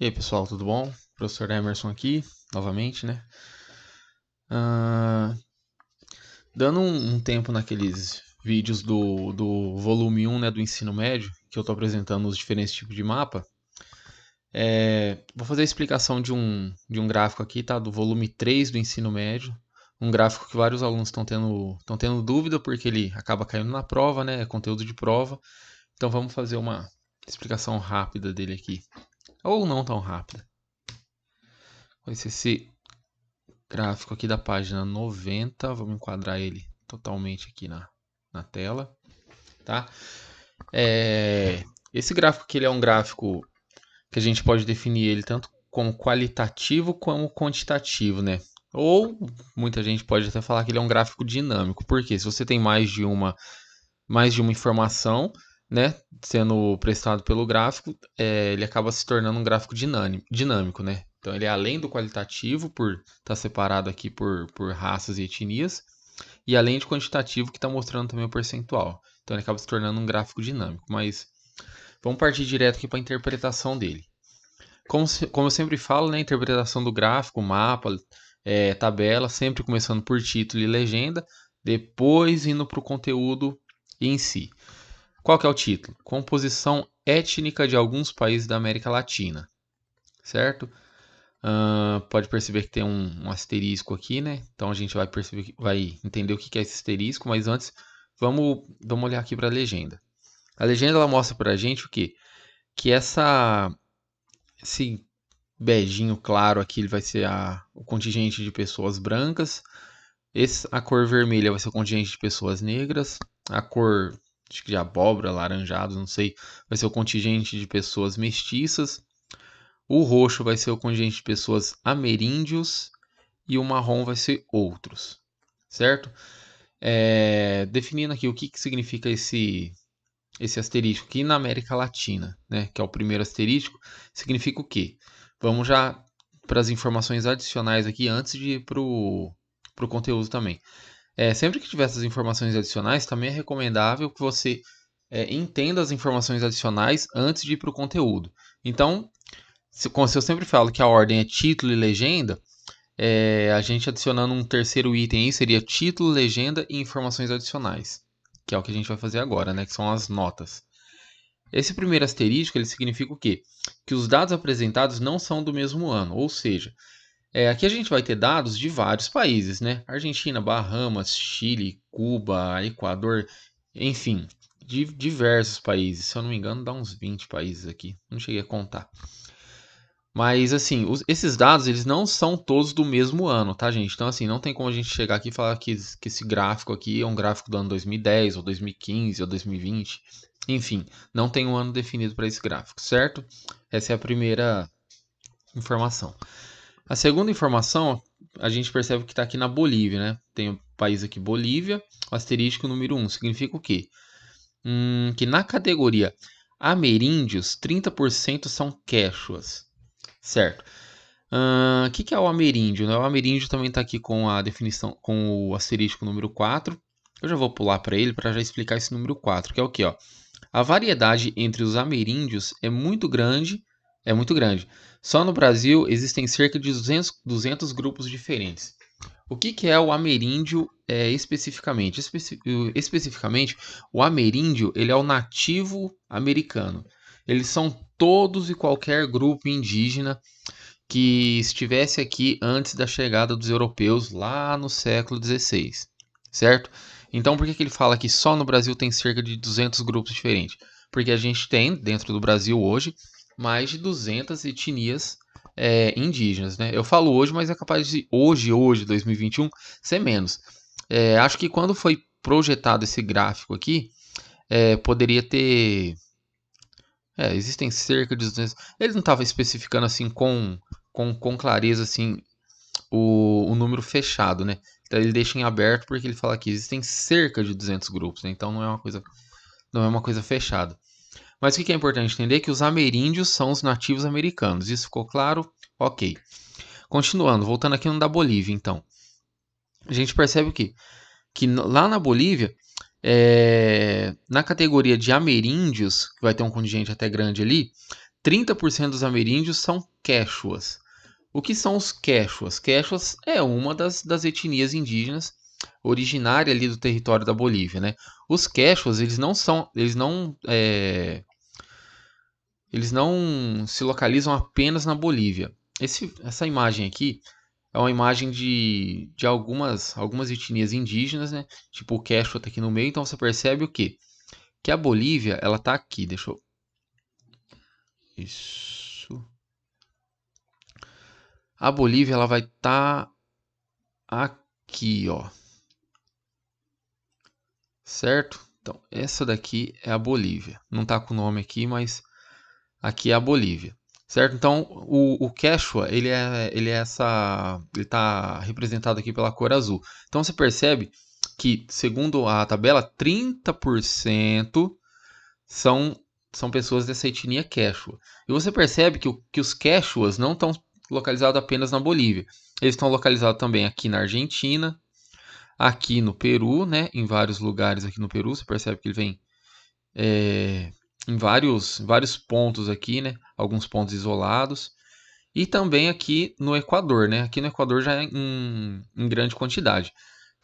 E aí, pessoal, tudo bom? Professor Emerson aqui, novamente, né? Ah, dando um tempo naqueles vídeos do volume 1, né, do ensino médio, que eu estou apresentando os diferentes tipos de mapa, vou fazer a explicação de um gráfico aqui, tá? Do volume 3 do ensino médio, um gráfico que vários alunos estão tendo dúvida, porque ele acaba caindo na prova, né? É conteúdo de prova. Então vamos fazer uma explicação rápida dele aqui. Ou não tão rápida. Vai ser esse gráfico aqui da página 90, vamos enquadrar ele totalmente aqui na tela, tá? Esse gráfico aqui ele é um gráfico que a gente pode definir ele tanto como qualitativo como quantitativo, né? Ou muita gente pode até falar que ele é um gráfico dinâmico, porque se você tem mais de uma informação, né, sendo prestado pelo gráfico, ele acaba se tornando um gráfico dinâmico, né? Então ele é além do qualitativo, por estar separado aqui por raças e etnias, e além de quantitativo, que está mostrando também o percentual. Então ele acaba se tornando um gráfico dinâmico. Mas vamos partir direto aqui para a interpretação dele. Como eu sempre falo, né, a interpretação do gráfico, mapa, tabela, sempre começando por título e legenda, depois indo para o conteúdo em si. Qual que é o título? Composição étnica de alguns países da América Latina, certo? Pode perceber que tem um asterisco aqui, né? Então a gente vai entender o que é esse asterisco, mas antes vamos olhar aqui para a legenda. A legenda ela mostra para a gente o quê? Que esse beijinho claro aqui ele vai ser o contingente de pessoas brancas, a cor vermelha vai ser o contingente de pessoas negras, a cor acho que de abóbora, laranjado, não sei, vai ser o contingente de pessoas mestiças, o roxo vai ser o contingente de pessoas ameríndios e o marrom vai ser outros, certo? Definindo aqui o que significa esse asterisco aqui na América Latina, né, que é o primeiro asterisco, significa o quê? Vamos já para as informações adicionais aqui antes de ir para o conteúdo também. Sempre que tiver essas informações adicionais, também é recomendável que você entenda as informações adicionais antes de ir para o conteúdo. Então, como eu sempre falo que a ordem é título e legenda, a gente adicionando um terceiro item aí seria título, legenda e informações adicionais, que é o que a gente vai fazer agora, né? Que são as notas. Esse primeiro asterisco ele significa o quê? Que os dados apresentados não são do mesmo ano, ou seja, aqui a gente vai ter dados de vários países, né? Argentina, Bahamas, Chile, Cuba, Equador, enfim, de diversos países. Se eu não me engano, dá uns 20 países aqui. Não cheguei a contar. Mas, assim, esses dados, eles não são todos do mesmo ano, tá, gente? Então, assim, não tem como a gente chegar aqui e falar que esse gráfico aqui é um gráfico do ano 2010, ou 2015, ou 2020. Enfim, não tem um ano definido para esse gráfico, certo? Essa é a primeira informação. A segunda informação, a gente percebe que está aqui na Bolívia, né? Tem o país aqui, Bolívia, o asterisco número 1. Significa o quê? Que na categoria ameríndios, 30% são quechuas, certo? O que é o ameríndio? O ameríndio também está aqui com a definição, com o asterisco número 4. Eu já vou pular para ele para já explicar esse número 4, que é o que? A variedade entre os ameríndios é muito grande, é muito grande. Só no Brasil existem cerca de 200 grupos diferentes. O que é o ameríndio especificamente? Especificamente, o ameríndio ele é o nativo americano. Eles são todos e qualquer grupo indígena que estivesse aqui antes da chegada dos europeus lá no século XVI, certo? Então, por que ele fala que só no Brasil tem cerca de 200 grupos diferentes? Porque a gente tem, dentro do Brasil hoje, mais de 200 etnias indígenas, né? Eu falo hoje, mas é capaz de hoje, 2021, ser menos. Acho que quando foi projetado esse gráfico aqui, poderia ter... existem cerca de 200... Ele não estava especificando assim com clareza assim o número fechado, né? Então ele deixa em aberto porque ele fala que existem cerca de 200 grupos, né? Então não é uma coisa fechada. Mas o que é importante entender é que os ameríndios são os nativos americanos. Isso ficou claro? Ok. Continuando, voltando aqui no da Bolívia, então. A gente percebe o quê? Que lá na Bolívia, na categoria de ameríndios, que vai ter um contingente até grande ali, 30% dos ameríndios são quechuas. O que são os quechuas? Quechuas é uma das etnias indígenas originária ali do território da Bolívia, né? Os quechuas, eles não se localizam apenas na Bolívia. Essa imagem aqui é uma imagem de algumas etnias indígenas, né? Tipo o quechua tá aqui no meio, então você percebe o quê? Que a Bolívia, ela tá aqui, deixa eu... Isso. A Bolívia, ela vai estar aqui, ó. Certo? Então, essa daqui é a Bolívia. Não tá com o nome aqui, mas aqui é a Bolívia. Certo? Então, o Quechua, ele tá representado aqui pela cor azul. Então, você percebe que, segundo a tabela, 30% são, são pessoas dessa etnia Quechua. E você percebe que os Quechuas não estão localizados apenas na Bolívia. Eles estão localizados também aqui na Argentina, aqui no Peru, né? Em vários lugares aqui no Peru. Você percebe que ele vem em vários pontos aqui, né? Alguns pontos isolados. E também aqui no Equador, né? Aqui no Equador já é em grande quantidade.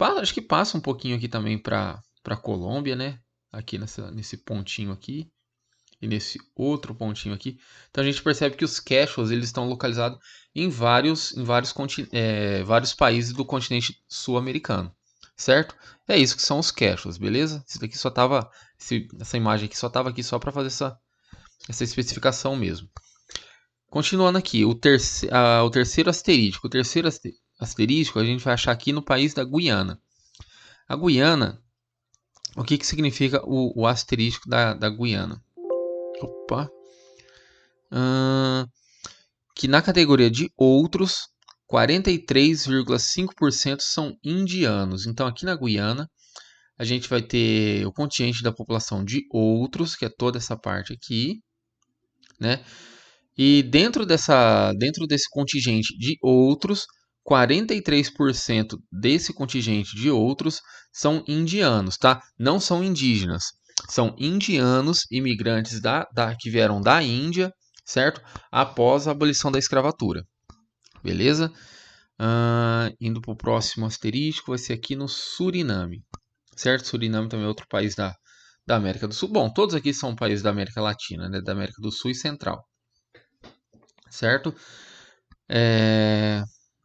Acho que passa um pouquinho aqui também para Colômbia, né? Aqui nesse pontinho aqui e nesse outro pontinho aqui. Então a gente percebe que os quechuas eles estão localizados vários países do continente sul-americano, certo? É isso que são os quechuas, beleza? Essa imagem aqui só estava aqui só para fazer essa especificação mesmo. Continuando aqui, o terceiro asterístico. O terceiro asterístico a gente vai achar aqui no país da Guiana. A Guiana, o que significa o asterístico da Guiana? Opa. Que na categoria de outros, 43,5% são indianos. Então, aqui na Guiana, a gente vai ter o contingente da população de outros, que é toda essa parte aqui, né? E dentro desse contingente de outros, 43% desse contingente de outros são indianos, tá? Não são indígenas. São indianos, imigrantes que vieram da Índia, certo? Após a abolição da escravatura. Beleza? Indo para o próximo asterístico, vai ser aqui no Suriname. Certo? Suriname também é outro país da América do Sul. Bom, todos aqui são países da América Latina, né? Da América do Sul e Central. Certo?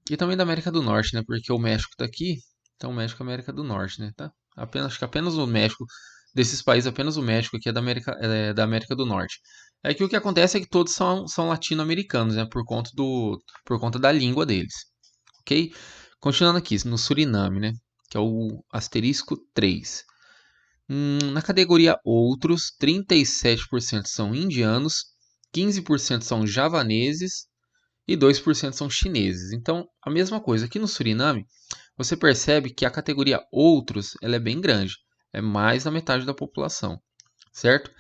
E também da América do Norte, né? Porque o México tá aqui. Então o México é América do Norte, né? Tá? Acho que apenas o México, desses países, apenas o México aqui é da América do Norte. É que o que acontece é que todos são latino-americanos, né? Por conta da língua deles. Ok? Continuando aqui, no Suriname, né? Que é o asterisco 3. Na categoria outros, 37% são indianos, 15% são javaneses e 2% são chineses. Então, a mesma coisa. Aqui no Suriname, você percebe que a categoria outros ela é bem grande. É mais da metade da população, certo?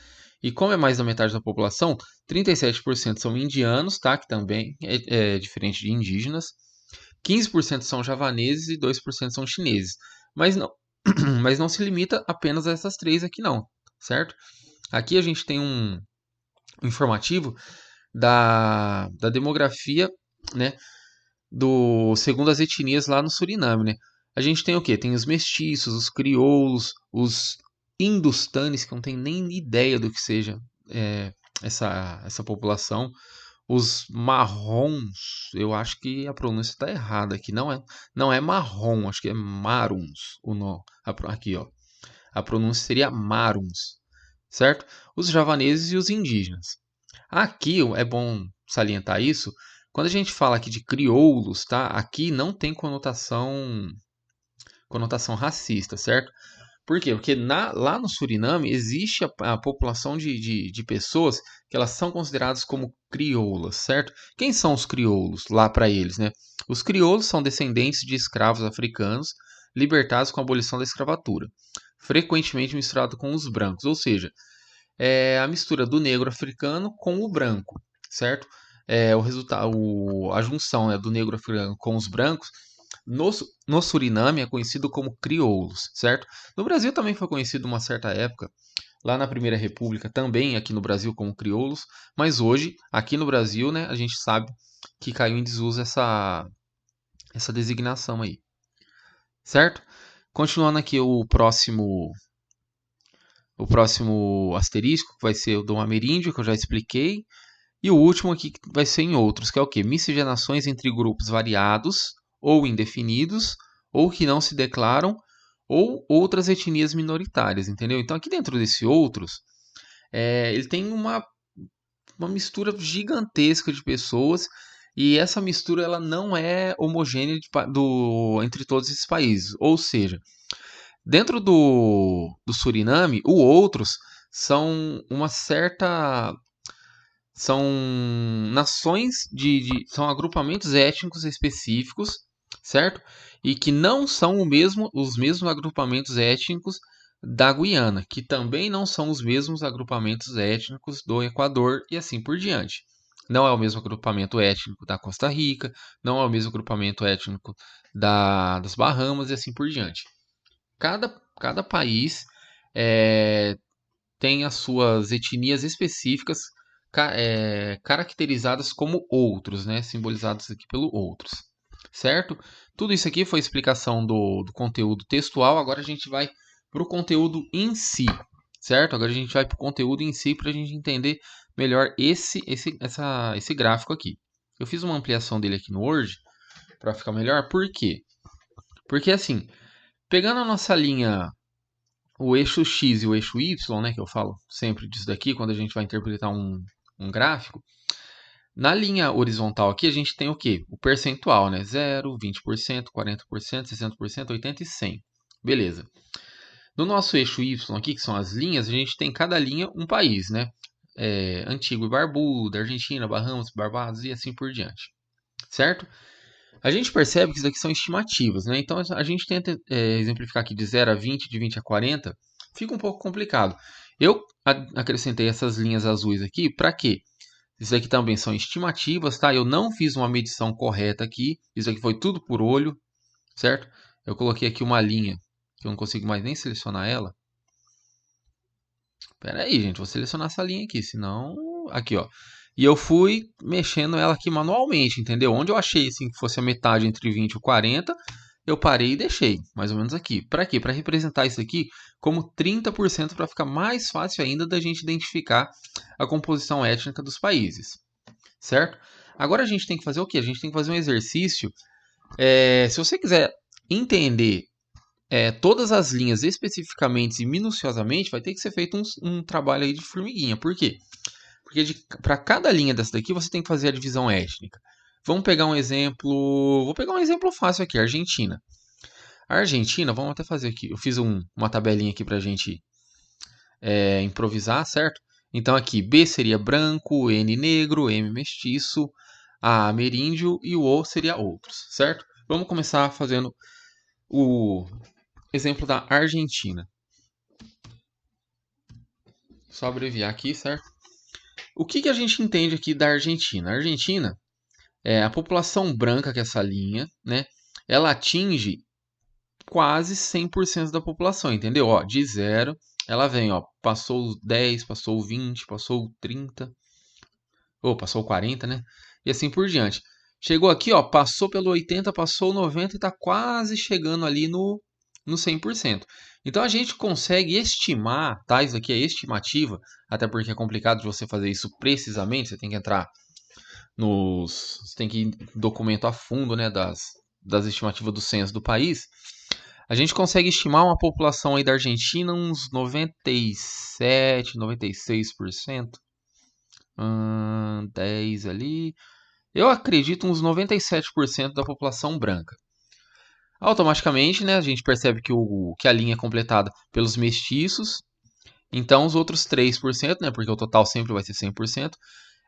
E como é mais da metade da população, 37% são indianos, tá? Que também é diferente de indígenas. 15% são javaneses e 2% são chineses. Mas não, mas não se limita apenas a essas três aqui não, certo? Aqui a gente tem um informativo da demografia, né, segundo as etnias lá no Suriname, né? A gente tem o quê? Tem os mestiços, os crioulos, os hindustanes, que eu não tenho nem ideia do que seja essa população. Os marrons, eu acho que a pronúncia está errada aqui. Não é marrom, acho que é maruns. Aqui, ó. A pronúncia seria maruns, certo? Os javaneses e os indígenas. Aqui é bom salientar isso. Quando a gente fala aqui de crioulos, tá? Aqui não tem conotação racista, certo? Por quê? Porque lá no Suriname existe a população de pessoas que elas são consideradas como crioulas, certo? Quem são os crioulos lá para eles, né? Os crioulos são descendentes de escravos africanos libertados com a abolição da escravatura, frequentemente misturado com os brancos, ou seja, é a mistura do negro africano com o branco, certo? O resultado, a junção, né, do negro africano com os brancos No Suriname é conhecido como crioulos, certo? No Brasil também foi conhecido uma certa época, lá na Primeira República, também aqui no Brasil como crioulos, mas hoje, aqui no Brasil, né, a gente sabe que caiu em desuso essa designação aí, certo? Continuando aqui o próximo asterisco, que vai ser o do ameríndio, que eu já expliquei, e o último aqui que vai ser em outros, que é o quê? Miscigenações entre grupos variados ou indefinidos, ou que não se declaram, ou outras etnias minoritárias, entendeu? Então aqui dentro desse outros, ele tem uma mistura gigantesca de pessoas, e essa mistura ela não é homogênea entre todos esses países. Ou seja, dentro do Suriname, o outros são uma certa. São nações são agrupamentos étnicos específicos, certo? E que não são os mesmos agrupamentos étnicos da Guiana, que também não são os mesmos agrupamentos étnicos do Equador e assim por diante. Não é o mesmo agrupamento étnico da Costa Rica, não é o mesmo agrupamento étnico das Bahamas e assim por diante. Cada país é, tem as suas etnias específicas caracterizadas como outros, né? Simbolizados aqui pelo outros, certo? Tudo isso aqui foi explicação do conteúdo textual. Agora a gente vai para o conteúdo em si, certo? Agora a gente vai para o conteúdo em si para a gente entender melhor esse gráfico aqui. Eu fiz uma ampliação dele aqui no Word para ficar melhor. Por quê? Porque assim, pegando a nossa linha, o eixo X e o eixo Y, né, que eu falo sempre disso daqui quando a gente vai interpretar um gráfico, na linha horizontal aqui a gente tem o quê? O percentual, né? 0, 20%, 40%, 60%, 80% e 100%. Beleza. No nosso eixo Y aqui, que são as linhas, a gente tem cada linha um país, né? Antigua e Barbuda, Argentina, Bahamas, Barbados e assim por diante. Certo? A gente percebe que isso aqui são estimativas, né? Então a gente tenta exemplificar aqui de 0 a 20, de 20 a 40, fica um pouco complicado. Eu acrescentei essas linhas azuis aqui para quê? Isso aqui também são estimativas, tá? Eu não fiz uma medição correta aqui, isso aqui foi tudo por olho, certo? Eu coloquei aqui uma linha, que eu não consigo mais nem selecionar ela. Pera aí, gente, vou selecionar essa linha aqui, senão... Aqui, ó. E eu fui mexendo ela aqui manualmente, entendeu? Onde eu achei assim, que fosse a metade entre 20 e 40, eu parei e deixei, mais ou menos aqui. Para quê? Para representar isso aqui como 30% para ficar mais fácil ainda da gente identificar a composição étnica dos países, certo? Agora a gente tem que fazer o quê? A gente tem que fazer um exercício. Se você quiser entender todas as linhas especificamente e minuciosamente, vai ter que ser feito um trabalho aí de formiguinha. Por quê? Porque para cada linha dessa daqui você tem que fazer a divisão étnica. Vamos pegar um exemplo. Vou pegar um exemplo fácil aqui, Argentina. A Argentina, vamos até fazer aqui. Eu fiz uma tabelinha aqui pra gente improvisar, certo? Então aqui B seria branco, N negro, M mestiço, A ameríndio e o O seria outros, certo? Vamos começar fazendo o exemplo da Argentina. Só abreviar aqui, certo? O que a gente entende aqui da Argentina? A Argentina, a população branca, que é essa linha, né? Ela atinge quase 100% da população, entendeu? Ó, de 0, ela vem, ó, passou 10, passou 20, passou 30, ou passou 40, né? E assim por diante. Chegou aqui, ó, passou pelo 80, passou 90 e está quase chegando ali no 100%. Então a gente consegue estimar, tá? Isso aqui é estimativa, até porque é complicado de você fazer isso precisamente, você tem que entrar você tem que ir documento a fundo, né, das estimativas do censo do país. A gente consegue estimar uma população aí da Argentina uns 97, 96%. 10 ali. Eu acredito uns 97% da população branca. Automaticamente, né, a gente percebe que a linha é completada pelos mestiços. Então, os outros 3%, né, porque o total sempre vai ser 100%,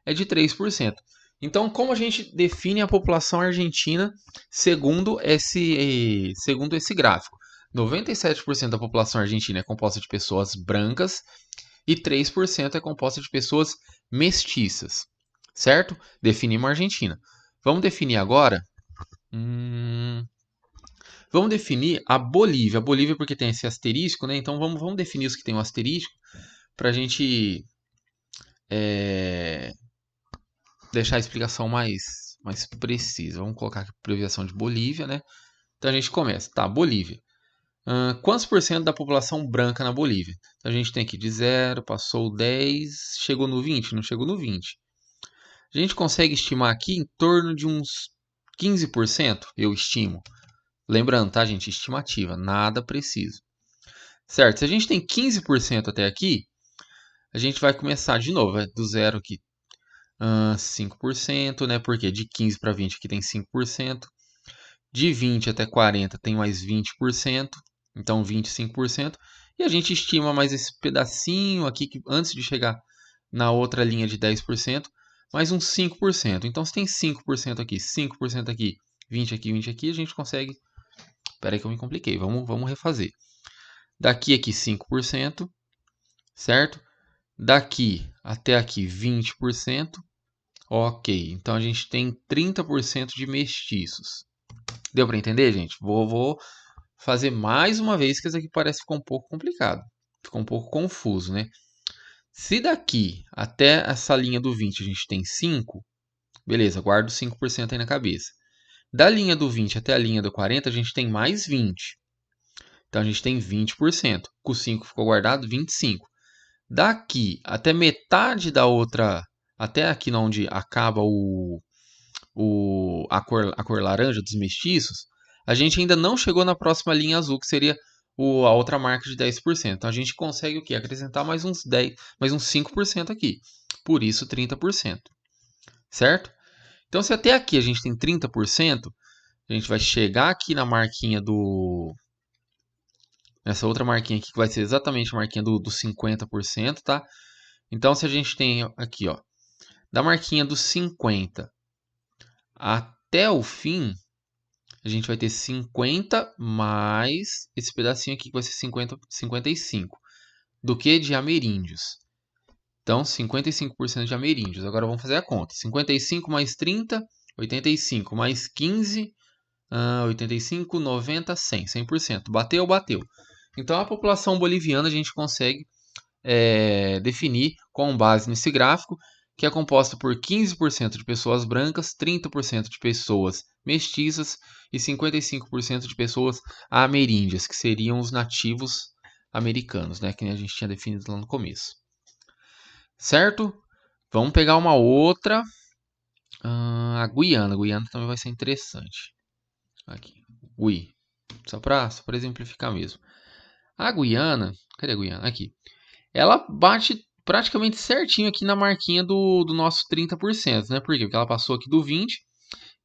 é de 3%. Então, como a gente define a população argentina segundo esse gráfico? 97% da população argentina é composta de pessoas brancas e 3% é composta de pessoas mestiças, certo? Definimos a Argentina. Vamos definir agora Vamos definir a Bolívia. A Bolívia porque tem esse asterisco, né? Então vamos definir os que tem um asterisco para a gente deixar a explicação mais precisa. Vamos colocar aqui a abreviação de Bolívia, né? Então a gente começa. Tá, Bolívia. Quantos por cento da população branca na Bolívia? Então a gente tem aqui de 0, passou 10, chegou no 20? Não chegou no 20. A gente consegue estimar aqui em torno de uns 15%, eu estimo. Lembrando, tá, gente? Estimativa, nada preciso. Certo? Se a gente tem 15% até aqui, a gente vai começar de novo, do zero aqui. 5%, né? Porque de 15 para 20 aqui tem 5%. De 20 até 40 tem mais 20%. Então 25%. E a gente estima mais esse pedacinho aqui, que antes de chegar na outra linha de 10%, mais uns 5%. Então se tem 5% aqui, 5% aqui, 20 aqui, a gente consegue... Espera aí que eu me compliquei, vamos refazer. Daqui aqui 5%, certo? Daqui até aqui 20%. Ok, então a gente tem 30% de mestiços. Deu para entender, gente? Vou fazer mais uma vez, que isso aqui parece ficar um pouco complicado. Ficou um pouco confuso, né? Se daqui até essa linha do 20 a gente tem 5, beleza, guardo 5% aí na cabeça. Da linha do 20 até a linha do 40, a gente tem mais 20. Então a gente tem 20%. Com 5 ficou guardado, 25. Daqui até metade da outra, até aqui onde acaba a cor laranja dos mestiços, a gente ainda não chegou na próxima linha azul, que seria a outra marca de 10%. Então a gente consegue o quê? Acrescentar mais uns 10, mais uns 5% aqui. Por isso 30%. Certo? Então se até aqui a gente tem 30%, a gente vai chegar aqui na marquinha nessa outra marquinha aqui, que vai ser exatamente a marquinha do 50%, tá? Então se a gente tem aqui, ó, da marquinha dos 50 até o fim, a gente vai ter 50 mais esse pedacinho aqui que vai ser 55. Do que? De ameríndios. Então, 55% de ameríndios. Agora vamos fazer a conta. 55 mais 30, 85 mais 15, 85, 90, 100. 100%. Bateu, bateu. Então, a população boliviana a gente consegue definir com base nesse gráfico, que é composta por 15% de pessoas brancas, 30% de pessoas mestiças e 55% de pessoas ameríndias, que seriam os nativos americanos, né, que a gente tinha definido lá no começo. Certo? Vamos pegar uma outra. A Guiana. A Guiana também vai ser interessante. Aqui. Gui. Só para exemplificar mesmo. A Guiana. Cadê a Guiana? Aqui. Ela bate praticamente certinho aqui na marquinha do nosso 30%, né? Por quê? Porque ela passou aqui do 20%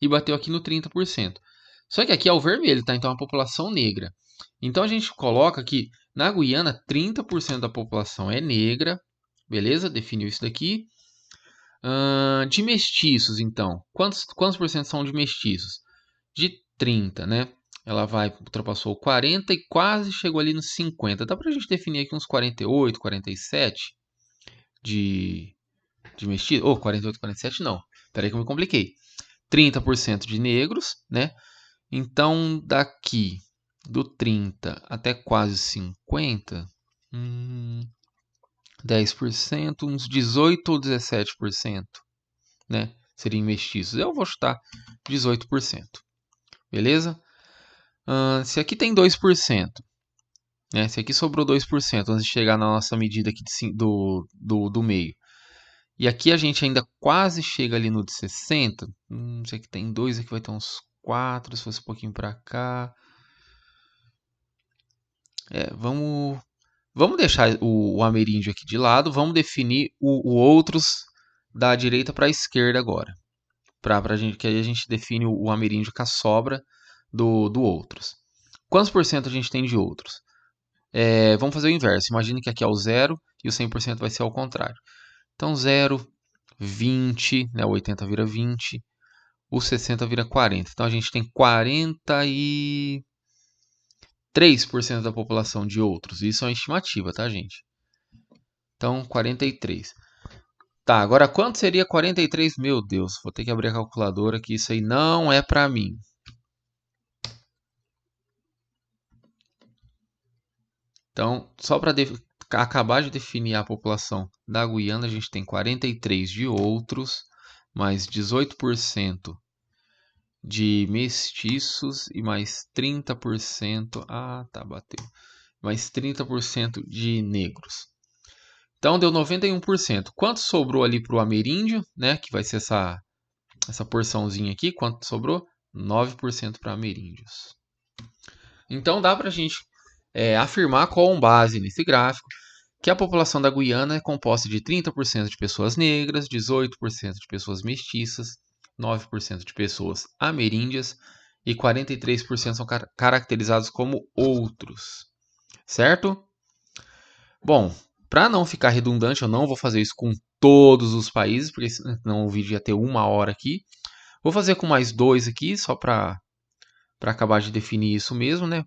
e bateu aqui no 30%. Só que aqui é o vermelho, tá? Então é a população negra. Então a gente coloca que na Guiana 30% da população é negra. Beleza? Definiu isso daqui. De mestiços, então. Quantos por cento são de mestiços? De 30, né? Ela ultrapassou 40 e quase chegou ali nos 50. Dá pra gente definir aqui uns 48, 47 de mestiços. 48, 47 não. Peraí que eu me compliquei. 30% de negros, né? Então, daqui do 30 até quase 50, 10%, uns 18 ou 17%, né? Seriam mestiços. Eu vou chutar 18%. Beleza? Se aqui tem 2%, né? Se aqui sobrou 2% antes de chegar na nossa medida aqui do meio. E aqui a gente ainda quase chega ali no de 60. Se aqui tem 2, aqui vai ter uns 4. Se fosse um pouquinho para cá. Vamos deixar o ameríndio aqui de lado. Vamos definir o outros da direita para a esquerda agora. Que aí a gente define o ameríndio com a sobra do outros. Quantos por cento a gente tem de outros? Vamos fazer o inverso. Imagine que aqui é o 0 e o 100% vai ser ao contrário. Então 0, 20, né? O 80 vira 20, o 60 vira 40. Então a gente tem 43% da população de outros. Isso é uma estimativa, tá, gente? Então 43. Tá, agora quanto seria 43? Meu Deus, vou ter que abrir a calculadora, que isso aí não é pra mim. Então, só para acabar de definir a população da Guiana, a gente tem 43 de outros, mais 18% de mestiços e mais 30%. Ah, tá, bateu. Mais 30% de negros. Então deu 91%. Quanto sobrou ali para o ameríndio, né? Que vai ser essa porçãozinha aqui. Quanto sobrou? 9% para ameríndios. Então dá para a gente afirmar com base nesse gráfico que a população da Guiana é composta de 30% de pessoas negras, 18% de pessoas mestiças, 9% de pessoas ameríndias e 43% são caracterizados como outros, certo? Bom, para não ficar redundante, eu não vou fazer isso com todos os países, porque senão o vídeo ia ter 1 hora aqui. Vou fazer com mais 2 aqui, só para acabar de definir isso mesmo, né?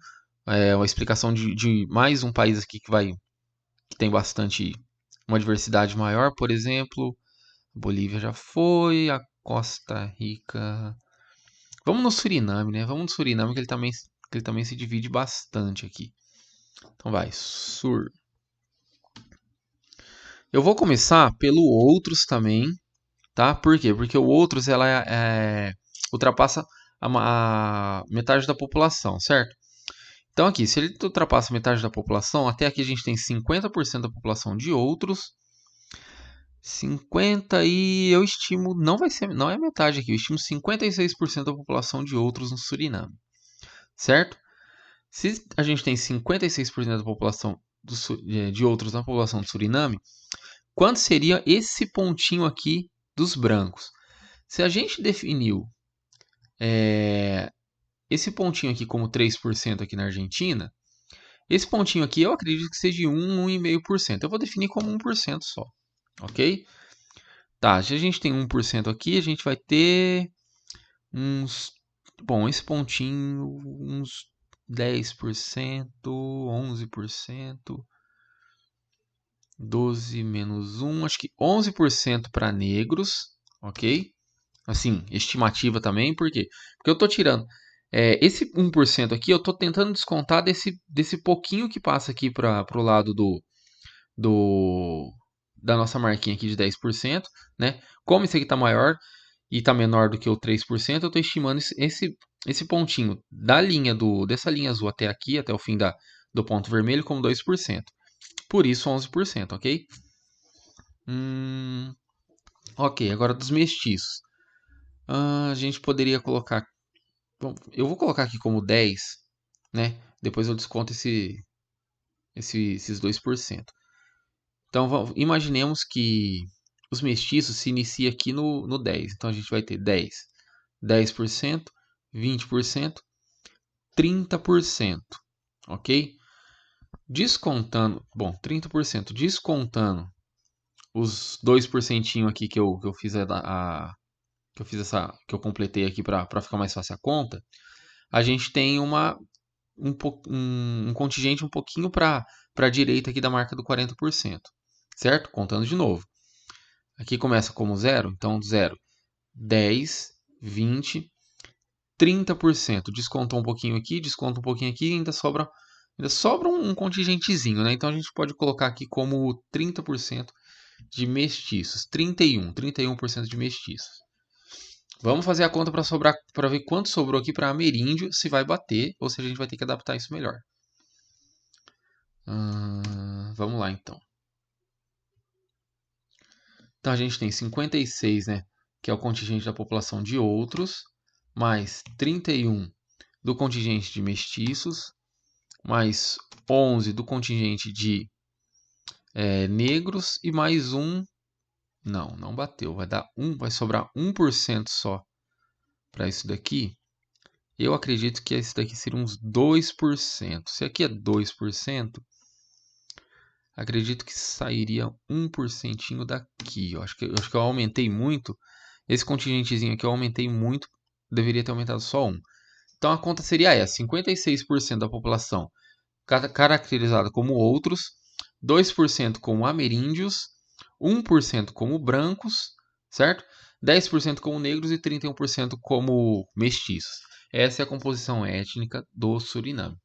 Uma explicação de mais um país aqui que tem bastante uma diversidade maior, por exemplo, a Bolívia já foi, a Costa Rica. Vamos no Suriname, né? Vamos no Suriname que ele também se divide bastante aqui. Então vai, Eu vou começar pelo outros também, tá? Por quê? Porque o outros ela ultrapassa a metade da população, certo? Então aqui, se ele ultrapassa metade da população, até aqui a gente tem 50% da população de outros. 50 e eu estimo, não é metade aqui, eu estimo 56% da população de outros no Suriname, certo? Se a gente tem 56% da população de outros na população do Suriname, quanto seria esse pontinho aqui dos brancos? Se a gente definiu esse pontinho aqui como 3% aqui na Argentina, esse pontinho aqui eu acredito que seja 1, 1,5%. Eu vou definir como 1% só, ok? Tá, se a gente tem 1% aqui, a gente vai ter uns... Bom, esse pontinho, uns 10%, 11%, 12 menos 1, acho que 11% para negros, ok? Assim, estimativa também, por quê? Porque eu estou tirando esse 1% aqui, eu estou tentando descontar desse pouquinho que passa aqui para o lado da nossa marquinha aqui de 10%, né? Como esse aqui está maior e está menor do que o 3%, eu estou estimando esse pontinho dessa linha azul até aqui, até o fim do ponto vermelho, como 2%. Por isso 11%, ok? Ok, agora dos mestiços. A gente poderia colocar... Bom, eu vou colocar aqui como 10, né? Depois eu desconto esses 2%. Então, imaginemos que os mestiços se iniciam aqui no 10. Então, a gente vai ter 10, 10%, 20%, 30%, ok? Descontando, bom, 30%, descontando os 2% aqui que eu fiz que eu completei aqui para ficar mais fácil a conta, a gente tem um contingente um pouquinho para a direita aqui da marca do 40%, certo? Contando de novo. Aqui começa como 0, então 0, 10, 20, 30%. Descontou um pouquinho aqui, desconta um pouquinho aqui e ainda sobra um contingentezinho, né? Então a gente pode colocar aqui como 30% de mestiços, 31% de mestiços. Vamos fazer a conta para ver quanto sobrou aqui para ameríndio, se vai bater ou se a gente vai ter que adaptar isso melhor. Vamos lá então. Então a gente tem 56, né, que é o contingente da população de outros, mais 31 do contingente de mestiços, mais 11 do contingente de negros e mais um... Não bateu, vai sobrar 1% só para isso daqui. Eu acredito que esse daqui seria uns 2%. Se aqui é 2%, acredito que sairia 1% daqui. Eu acho que eu aumentei muito. Esse contingentezinho aqui eu aumentei muito. Deveria ter aumentado só 1. Então a conta seria essa: 56% da população caracterizada como outros, 2% como ameríndios, 1% como brancos, certo? 10% como negros e 31% como mestiços. Essa é a composição étnica do Suriname.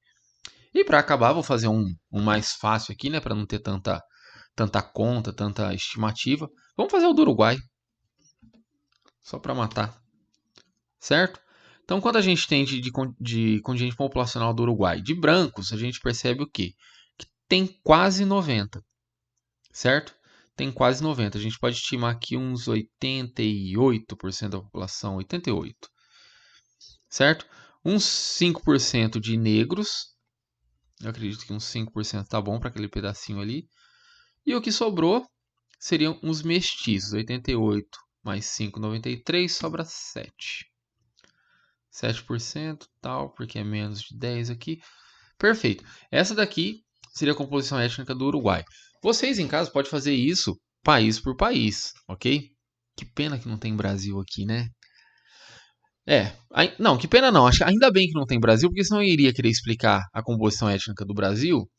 E para acabar, vou fazer um mais fácil aqui, né? Para não ter tanta conta, tanta estimativa. Vamos fazer o do Uruguai, só para matar, certo? Então, quando a gente tem de contingente populacional do Uruguai de brancos, a gente percebe o quê? Que tem quase 90, certo? Tem quase 90. A gente pode estimar aqui uns 88% da população, 88, certo? Uns 5% de negros. Eu acredito que uns 5% tá bom para aquele pedacinho ali. E o que sobrou seriam os mestiços, 88 mais 5, 93, sobra 7. 7% tal, porque é menos de 10 aqui. Perfeito. Essa daqui seria a composição étnica do Uruguai. Vocês em casa podem fazer isso país por país, ok? Que pena que não tem Brasil aqui, né? Não, que pena não. Acho que ainda bem que não tem Brasil, porque senão eu iria querer explicar a composição étnica do Brasil.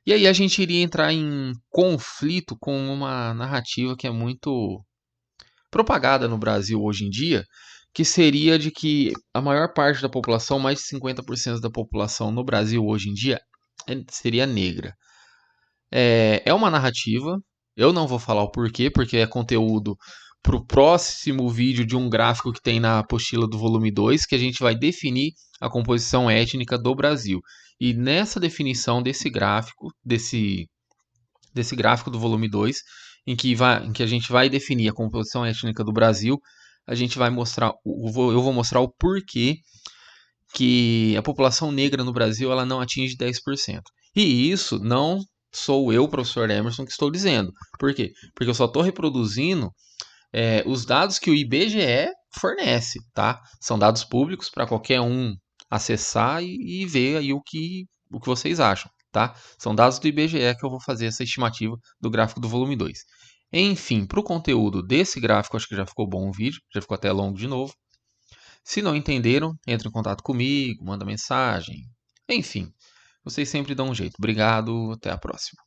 E aí a gente iria entrar em conflito com uma narrativa que é muito propagada no Brasil hoje em dia, que seria de que a maior parte da população, mais de 50% da população no Brasil hoje em dia, seria negra. É uma narrativa, eu não vou falar o porquê, porque é conteúdo para o próximo vídeo de um gráfico que tem na apostila do volume 2, que a gente vai definir a composição étnica do Brasil. E nessa definição desse gráfico, desse gráfico do volume 2, em que a gente vai definir a composição étnica do Brasil, a gente vai mostrar, eu vou mostrar o porquê que a população negra no Brasil ela não atinge 10%. E isso não sou eu, professor Emerson, que estou dizendo. Por quê? Porque eu só estou reproduzindo os dados que o IBGE fornece, tá? São dados públicos para qualquer um acessar e ver aí o que vocês acham, tá? São dados do IBGE que eu vou fazer essa estimativa do gráfico do volume 2. Enfim, para o conteúdo desse gráfico, acho que já ficou bom o vídeo, já ficou até longo de novo. Se não entenderam, entre em contato comigo, manda mensagem. Enfim, vocês sempre dão um jeito. Obrigado, até a próxima.